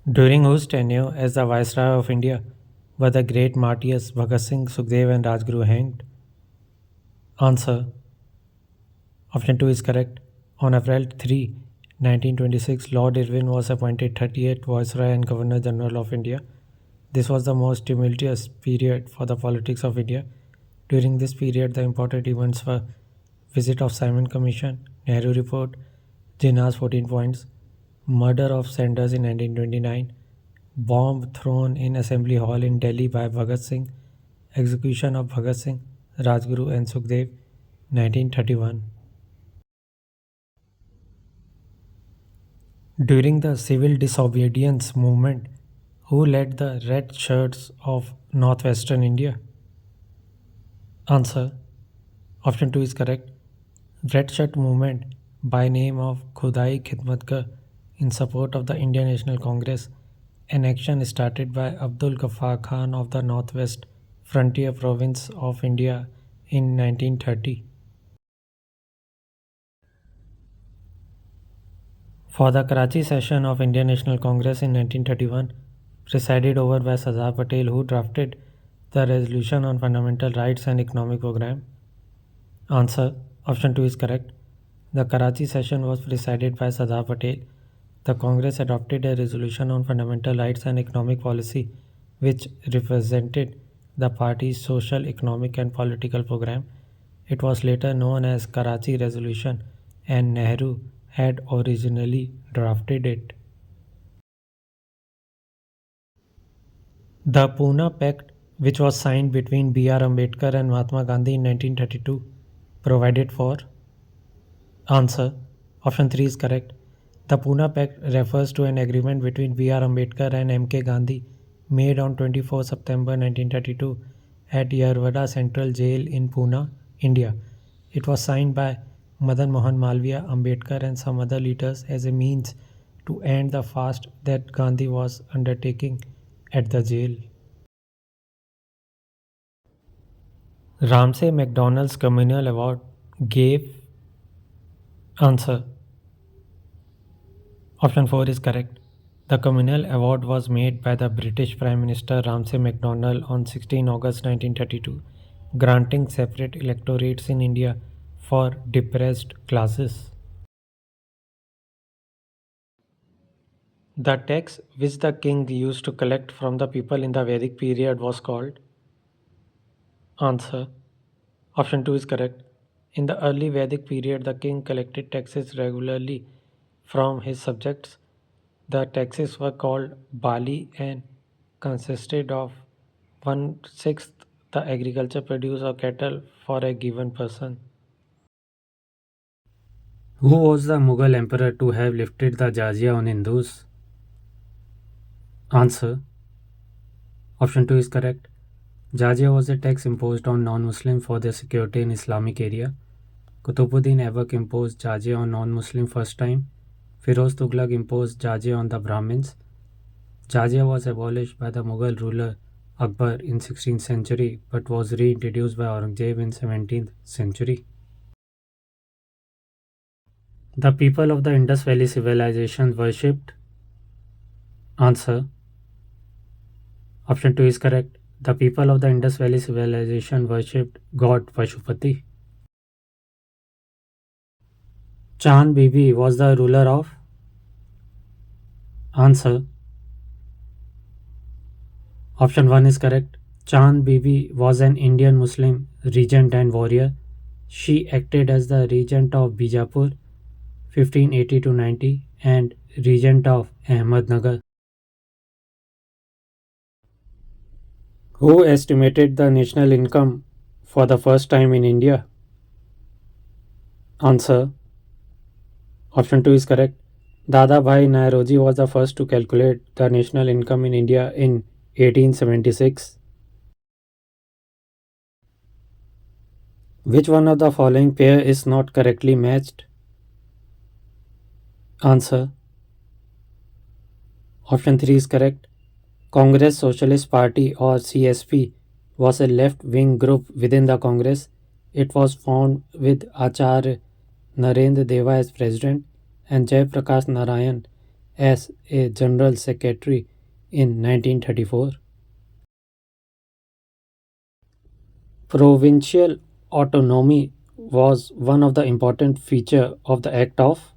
During whose tenure as the Viceroy of India were the great martyrs Bhagat Singh, Sukhdev, and Rajguru hanged? Answer. Option 2 is correct. On April 3, 1926, Lord Irwin was appointed 38th Viceroy and Governor General of India. This was the most tumultuous period for the politics of India. During this period, the important events were visit of Simon Commission, Nehru Report, Jinnah's 14 points, murder of Sanders in 1929, bomb thrown in Assembly Hall in Delhi by Bhagat Singh, execution of Bhagat Singh, Rajguru and Sukhdev, 1931. During the civil disobedience movement, who led the Red Shirts of northwestern India? Answer. Option 2 is correct. Red Shirt movement by name of Khudai Khidmatgar in support of the Indian National Congress, an action started by Abdul Ghaffar Khan of the Northwest Frontier Province of India in 1930. For the Karachi session of Indian National Congress in 1931, presided over by Sardar Patel, who drafted the resolution on fundamental rights and economic program? Answer. Option 2 is correct. The Karachi session was presided by Sardar Patel. The Congress adopted a resolution on fundamental rights and economic policy, which represented the party's social, economic, and political program. It was later known as Karachi Resolution, and Nehru had originally drafted it. The Pune Pact, which was signed between B.R. Ambedkar and Mahatma Gandhi in 1932, provided for? Answer. Option 3 is correct. The Pune Pact refers to an agreement between B.R. Ambedkar and M.K. Gandhi made on 24 September 1932 at Yerwada Central Jail in Pune, India. It was signed by Madan Mohan Malviya, Ambedkar, and some other leaders as a means to end the fast that Gandhi was undertaking at the jail. Ramsay MacDonald's Communal Award gave? Answer. Option 4 is correct. The Communal Award was made by the British Prime Minister Ramsay MacDonald on 16 August 1932, granting separate electorates in India for depressed classes. The tax which the king used to collect from the people in the Vedic period was called? Answer. Option 2 is correct. In the early Vedic period, the king collected taxes regularly from his subjects. The taxes were called Bali and consisted of one sixth the agriculture produce of cattle for a given person. Who was the Mughal emperor to have lifted the jizya on Hindus? Answer. Option 2 is correct. Jizya was a tax imposed on non-Muslims for their security in Islamic area. Qutbuddin Aibak imposed jizya on non-Muslim first time. Firoz Tughlaq imposed jizya on the Brahmins. Jizya was abolished by the Mughal ruler Akbar in 16th century but was reintroduced by Aurangzeb in 17th century. The people of the Indus Valley civilization worshipped? Answer. Option 2 is correct. The people of the Indus Valley civilization worshipped god Pashupati. Chand Bibi was the ruler of? Answer. Option 1 is correct. Chand Bibi was an Indian Muslim regent and warrior. She acted as the regent of Bijapur 1580 to 90 and regent of Ahmednagar. Who estimated the national income for the first time in India? Answer. Option 2 is correct. Dada Bhai Nairoji was the first to calculate the national income in India in 1876. Which one of the following pair is not correctly matched? Answer. Option 3 is correct. Congress Socialist Party or CSP was a left-wing group within the Congress. It was formed with Acharya Narendra Deva as president and Jai Prakash Narayan as a general secretary in 1934? Provincial autonomy was one of the important feature of the Act of.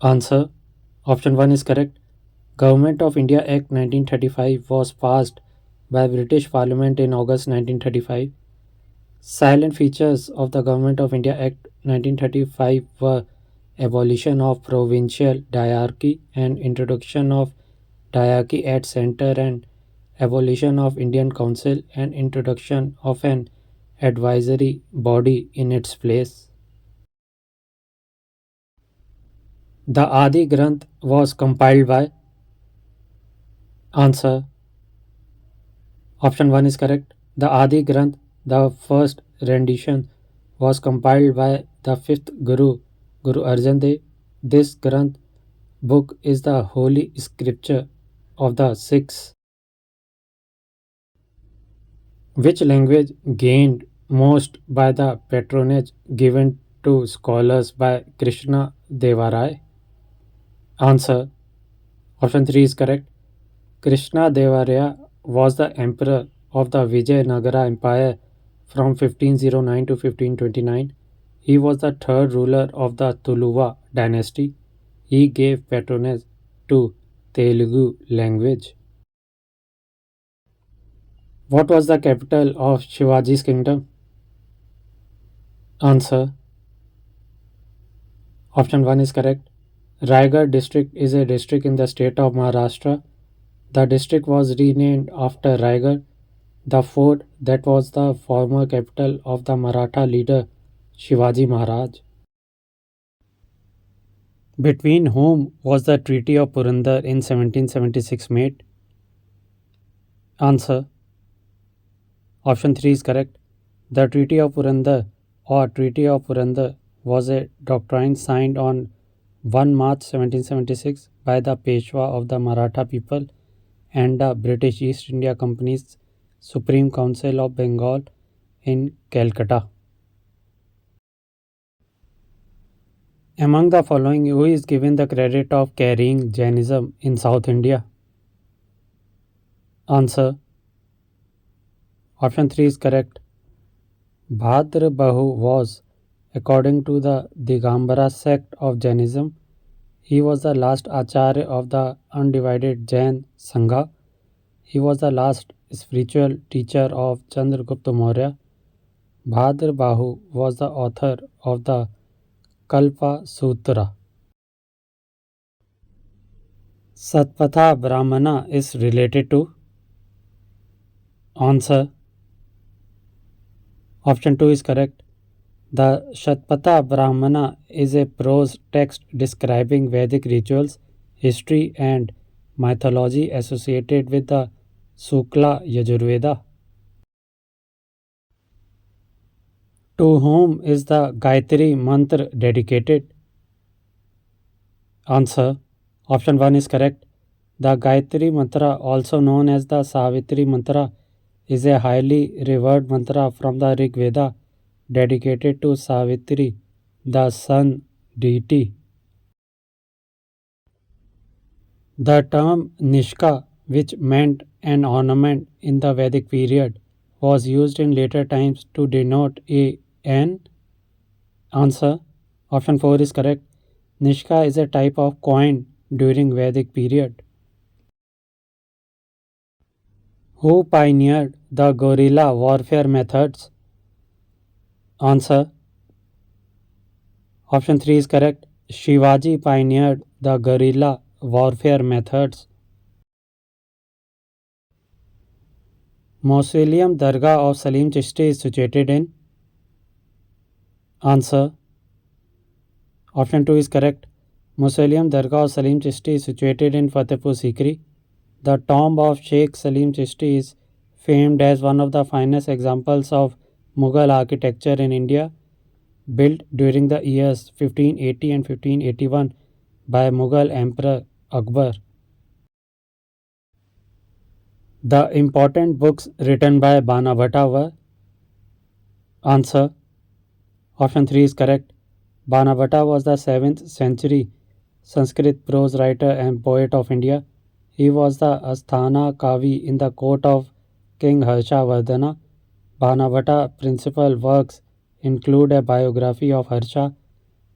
Answer. Option 1 is correct. Government of India Act 1935 was passed by British Parliament in August 1935. Silent features of the Government of India Act 1935 were abolition of provincial diarchy and introduction of diarchy at center and abolition of Indian Council and introduction of an advisory body in its place. The Adi Granth was compiled by. Answer. Option 1 is correct. The Adi Granth, the first rendition, was compiled by the fifth Guru, Guru Arjan Dev. This Granth book is the holy scripture of the Sikhs. Which language gained most by the patronage given to scholars by Krishna Devarai? Answer. Option 3 is correct. Krishna Devaraya was the emperor of the Vijayanagara Empire from 1509 to 1529. He was the third ruler of the Tuluva dynasty. He gave patronage to Telugu language. What was the capital of Shivaji's kingdom? Answer. Option 1 is correct. Raigad district is a district in the state of Maharashtra. The district was renamed after Raigad, the fort that was the former capital of the Maratha leader Shivaji Maharaj. Between whom was the Treaty of Purandar in 1776 made? Answer. Option 3 is correct. The Treaty of Purandar or Treaty of Purandar was a doctrine signed on 1 March 1776 by the Peshwa of the Maratha people and the British East India Company's Supreme Council of Bengal in Calcutta. Among the following, who is given the credit of carrying Jainism in South India? Answer. Option 3 is correct. Bhadra Bahu was, according to the Digambara sect of Jainism, he was the last Acharya of the undivided Jain Sangha. He was the last spiritual teacher of Chandragupta Maurya. Bhadra Bahu was the author of the Kalpa Sutra. Satpatha Brahmana is related to. Answer. Option 2 is correct. The Shatpatha Brahmana is a prose text describing Vedic rituals, history, and mythology associated with the Sukla Yajurveda. To whom is the Gayatri Mantra dedicated? Answer. Option 1 is correct. The Gayatri Mantra, also known as the Savitri Mantra, is a highly revered mantra from the Rig Veda dedicated to Savitri, the sun deity. The term Nishka, which meant an ornament in the Vedic period, was used in later times to denote an answer. Option 4 is correct. Nishka is a type of coin during Vedic period. Who pioneered the guerrilla warfare methods? Answer. Option 3 is correct. Shivaji pioneered the guerrilla warfare methods. Mausoleum Dargah of Salim Chishti is situated in. Answer. Option 2 is correct. Mausoleum Dargah of Salim Chishti is situated in Fatehpur Sikri. The tomb of Sheikh Salim Chishti is famed as one of the finest examples of Mughal architecture in India, built during the years 1580 and 1581 by Mughal Emperor Akbar. The important books written by Banabhatta were. Answer. Option 3 is correct. Banabhatta was the 7th century Sanskrit prose writer and poet of India. He was the Asthana Kavi in the court of King Harshavardhana. Bhanavata principal works include a biography of Harsha,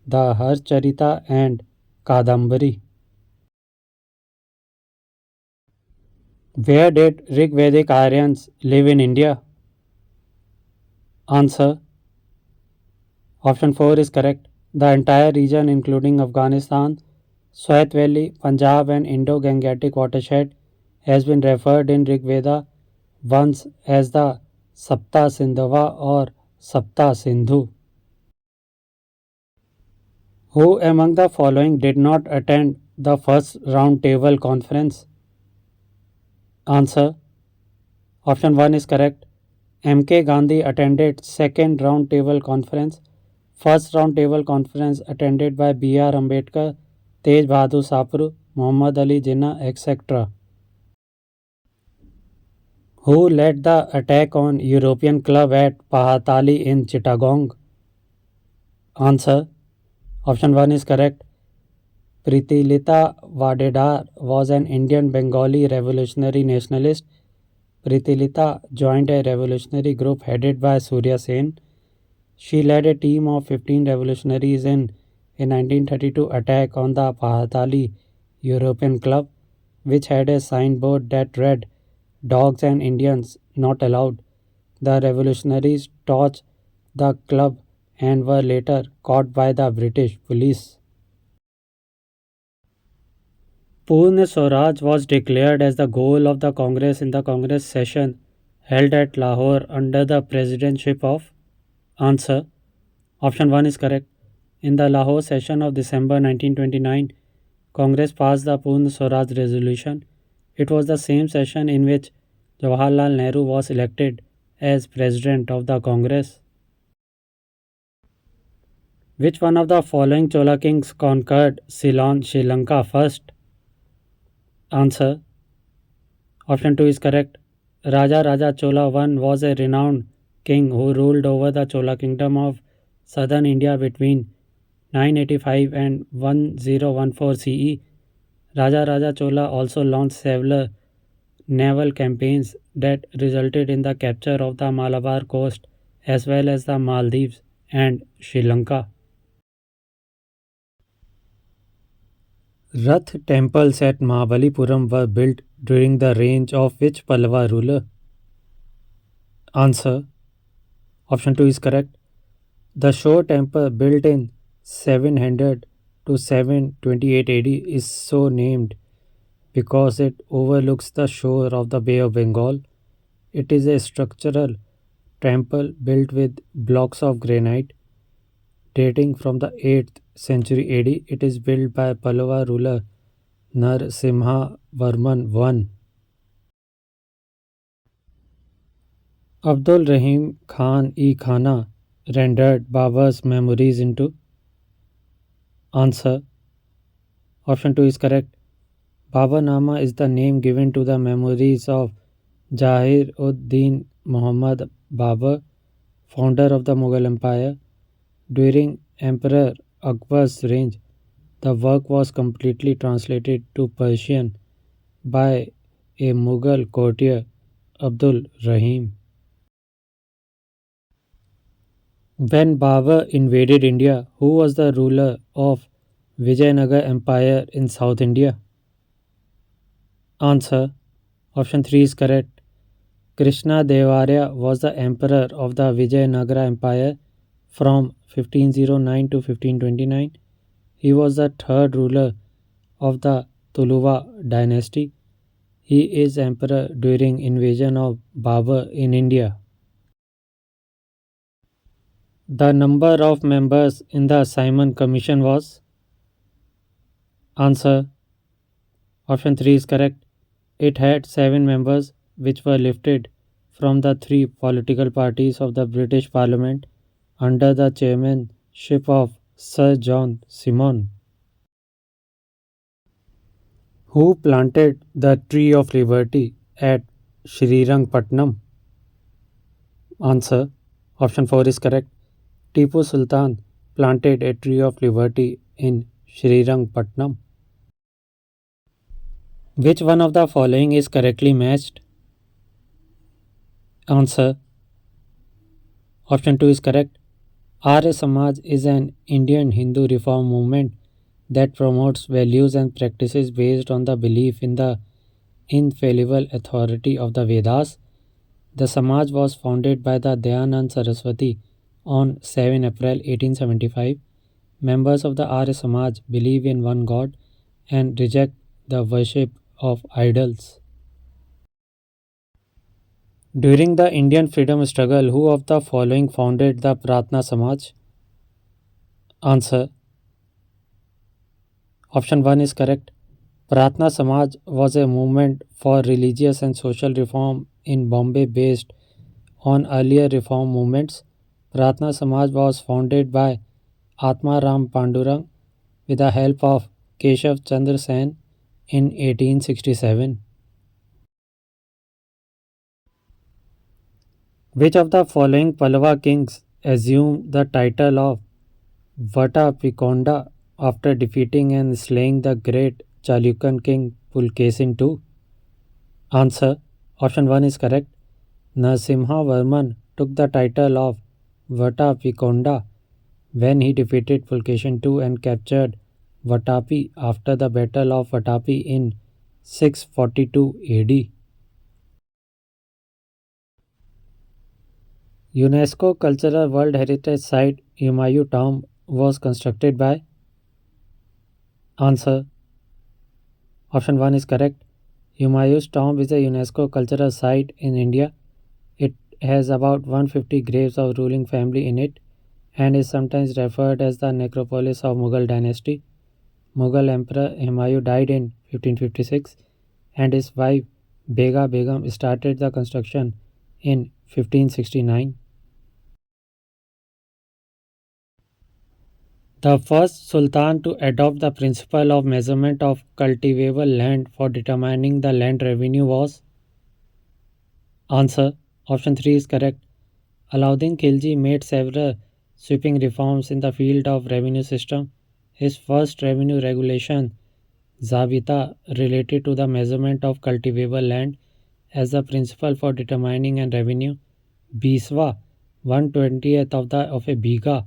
the Harcharita and Kadambari. Where did Rigvedic Aryans live in India? Answer. Option 4 is correct. The entire region, including Afghanistan, Swat Valley, Punjab, and Indo Gangetic watershed, has been referred in Rig Veda once as the Sapta Sindhava or Sapta Sindhu. Who among the following did not attend the first round table conference? Answer. Option 1 is correct. M.K. Gandhi attended second round table conference. First round table conference attended by B.R. Ambedkar, Tej Bahadur Sapru, Muhammad Ali Jinnah, etc. Who led the attack on European club at Pahatali in Chittagong? Answer. Option 1 is correct. Pritilita Vadedar was an Indian Bengali revolutionary nationalist. Pritilita joined a revolutionary group headed by Surya Sen. She led a team of 15 revolutionaries in a 1932 attack on the Pahatali European Club, which had a signboard that read, "Dogs and Indians not allowed." The revolutionaries torched the club and were later caught by the British police. Purna Swaraj was declared as the goal of the Congress in the Congress session held at Lahore under the presidency of. Answer. Option 1 is correct. In the Lahore session of December 1929, Congress passed the Purna Swaraj resolution. It was the same session in which Jawaharlal Nehru was elected as President of the Congress. Which one of the following Chola kings conquered Ceylon, Sri Lanka first? Answer. Option 2 is correct. Raja Raja Chola I was a renowned king who ruled over the Chola kingdom of southern India between 985 and 1014 CE. Raja Raja Chola also launched several naval campaigns that resulted in the capture of the Malabar coast as well as the Maldives and Sri Lanka. Rath temples at Mahabalipuram were built during the reign of which Pallava ruler? Answer. Option 2 is correct. The Shore temple built in 700 to 728 AD is so named because it overlooks the shore of the Bay of Bengal. It is a structural temple built with blocks of granite dating from the 8th century AD. It is built by Pallava ruler Narasimha Varman I. Abdul Rahim Khan-e-Khana rendered Babur's memories into. Answer. Option 2 is correct. Baburnama is the name given to the memories of Zahir ud Din Muhammad Babur, founder of the Mughal Empire. During Emperor Akbar's reign, the work was completely translated to Persian by a Mughal courtier, Abdul Rahim. When Babur invaded India, who was the ruler of Vijayanagar Empire in South India? Answer. Option 3 is correct. Krishna Devaraya was the emperor of the Vijayanagara Empire from 1509 to 1529. He was the third ruler of the Tuluva dynasty. He is emperor during invasion of Babur in India. The number of members in the Simon Commission was. Answer. Option 3 is correct. It had 7 members which were lifted from the 3 political parties of the British Parliament under the chairmanship of Sir John Simon. Who planted the Tree of Liberty at Srirangpatnam? Answer. Option 4 is correct. Tipu Sultan planted a Tree of Liberty in Srirangpatnam. Which one of the following is correctly matched? Answer. Option 2 is correct. Arya Samaj is an Indian Hindu reform movement that promotes values and practices based on the belief in the infallible authority of the Vedas. The Samaj was founded by the Dayanand Saraswati on 7 April 1875. Members of the Arya Samaj believe in one God and reject the worship of idols. During the Indian freedom struggle, who of the following founded the Pratna Samaj? Answer. Option 1 is correct. Pratna Samaj was a movement for religious and social reform in Bombay based on earlier reform movements. Pratna Samaj was founded by Atma Ram Pandurang with the help of Keshav Chandra Sen in 1867. Which of the following Pallava kings assumed the title of Vatapikonda after defeating and slaying the great Chalukyan king Pulkesin II? Answer. Option 1 is correct. Narasimha Varman took the title of Vatapikonda when he defeated Pulkesin II and captured Vatapi after the Battle of Vatapi in 642 AD. UNESCO Cultural World Heritage Site Humayun Tomb was constructed by? Answer. Option 1 is correct. Humayun's tomb is a UNESCO cultural site in India. It has about 150 graves of ruling family in it and is sometimes referred as the necropolis of Mughal dynasty. Mughal Emperor Humayun died in 1556 and his wife Bega Begum started the construction in 1569. The first Sultan to adopt the principle of measurement of cultivable land for determining the land revenue was? Answer. Option 3 is correct. Alauddin Khilji made several sweeping reforms in the field of revenue system. His first revenue regulation, Zabita, related to the measurement of cultivable land as the principle for determining an revenue. Biswa, 1/20th of a biga,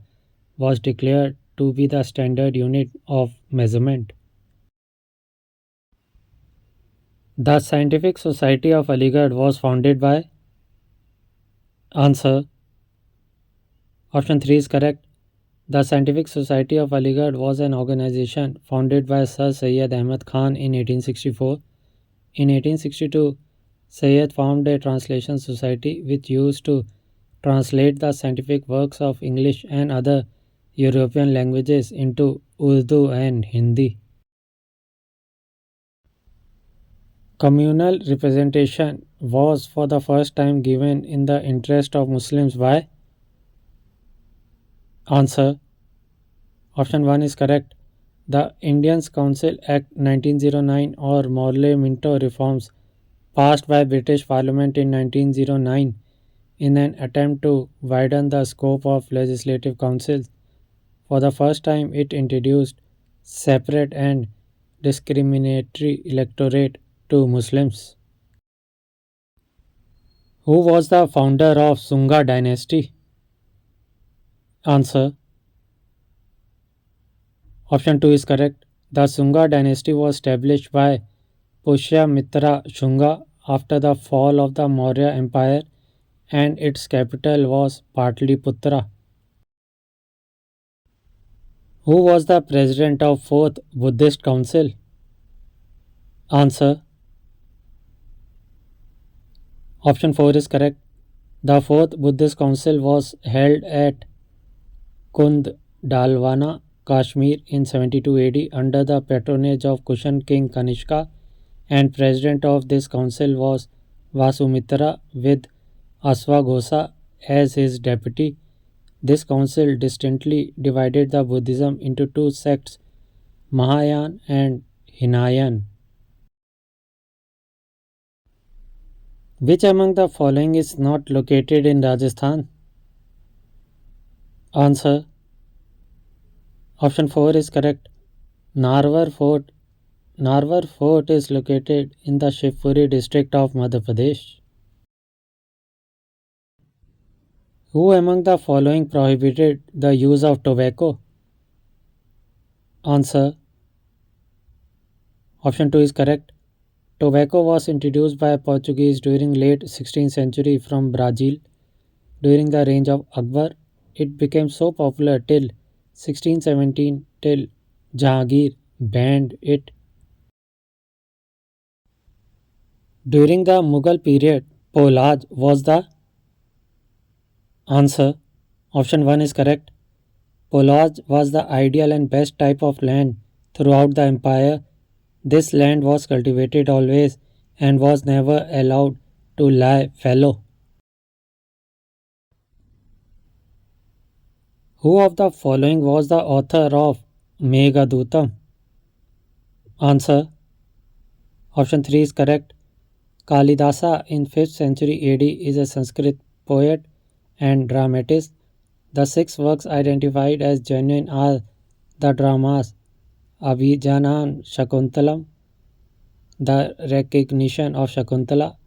was declared to be the standard unit of measurement. The Scientific Society of Aligarh was founded by? Answer. Option 3 is correct. The Scientific Society of Aligarh was an organization founded by Sir Syed Ahmad Khan in 1864. In 1862, Syed formed a translation society which used to translate the scientific works of English and other European languages into Urdu and Hindi. Communal representation was for the first time given in the interest of Muslims by? Answer. Option 1 is correct. The Indians Council Act 1909 or Morley Minto reforms passed by British Parliament in 1909 in an attempt to widen the scope of legislative councils. For the first time, it introduced separate and discriminatory electorate to Muslims. Who was the founder of Sunga dynasty? Answer. Option 2 is correct. The Sunga dynasty was established by Pushyamitra Shunga after the fall of the Maurya Empire and its capital was Patliputra. Who was the president of 4th Buddhist Council? Answer. Option 4 is correct. The 4th Buddhist Council was held at Kund Dalwana, Kashmir in 72 AD under the patronage of Kushan King Kanishka, and president of this council was Vasumitra with Aswaghosa as his deputy. This council distinctly divided the Buddhism into two sects, Mahayana and Hinayan. Which among the following is not located in Rajasthan? Answer. Option 4 is correct. Narwar Fort. Narwar Fort is located in the Shivpuri district of Madhya Pradesh. Who among the following prohibited the use of tobacco? Answer. Option 2 is correct. Tobacco was introduced by Portuguese during late 16th century from Brazil. During the reign of Akbar, it became so popular till 1617 till Jahangir banned it. During the Mughal period, Polaj was the answer. Option 1 is correct. Polaj was the ideal and best type of land throughout the empire. This land was cultivated always and was never allowed to lie fallow. Who of the following was the author of Meghadutam? Answer. Option 3 is correct. Kalidasa in 5th century AD is a Sanskrit poet and dramatist. The 6 works identified as genuine are the dramas Abhijanan Shakuntalam, The Recognition of Shakuntala,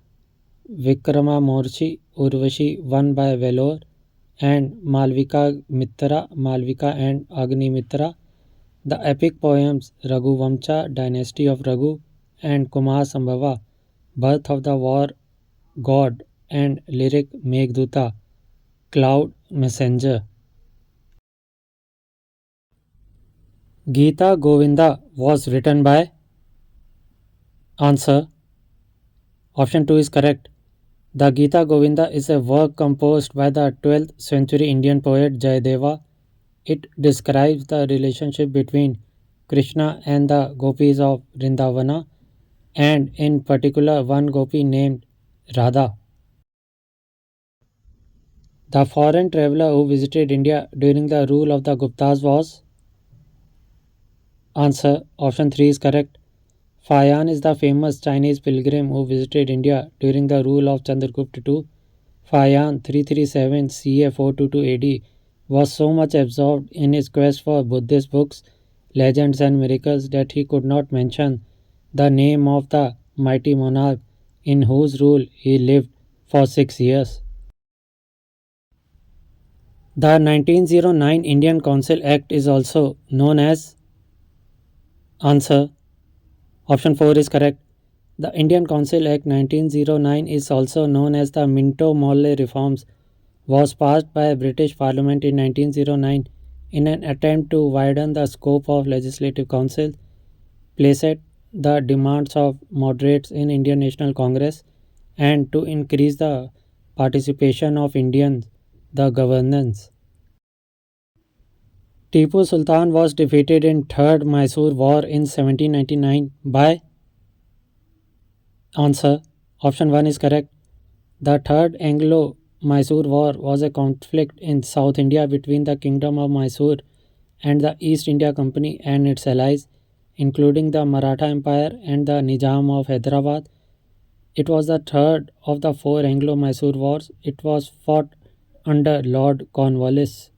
Vikrama Morchi, Urvashi won by Vellore, and Malvika Mitra, Malvika and Agni Mitra. The epic poems Raghuvamsha, Dynasty of Raghu, and Kumar Sambhava, Birth of the War God, and lyric Meghduta, Cloud Messenger. Gita Govinda was written by answer. Option 2 is correct. The Gita Govinda is a work composed by the 12th century Indian poet Jayadeva. It describes the relationship between Krishna and the gopis of Vrindavana, and in particular one gopi named Radha. The foreign traveller who visited India during the rule of the Guptas was answer. Option 3 is correct. Fayan is the famous Chinese pilgrim who visited India during the rule of Chandragupta II. Fayan 337 CA 422 AD was so much absorbed in his quest for Buddhist books, legends, and miracles that he could not mention the name of the mighty monarch in whose rule he lived for 6 years. The 1909 Indian Council Act is also known as answer. Option 4 is correct. The Indian Council Act 1909 is also known as the Minto-Morley Reforms, was passed by British Parliament in 1909 in an attempt to widen the scope of Legislative Council, placate the demands of moderates in Indian National Congress, and to increase the participation of Indians the governance. Tipu Sultan was defeated in Third Mysore War in 1799 by answer. Option 1 is correct. The Third Anglo-Mysore War was a conflict in South India between the Kingdom of Mysore and the East India Company and its allies, including the Maratha Empire and the Nizam of Hyderabad. It was the third of the 4 Anglo-Mysore Wars. It was fought under Lord Cornwallis.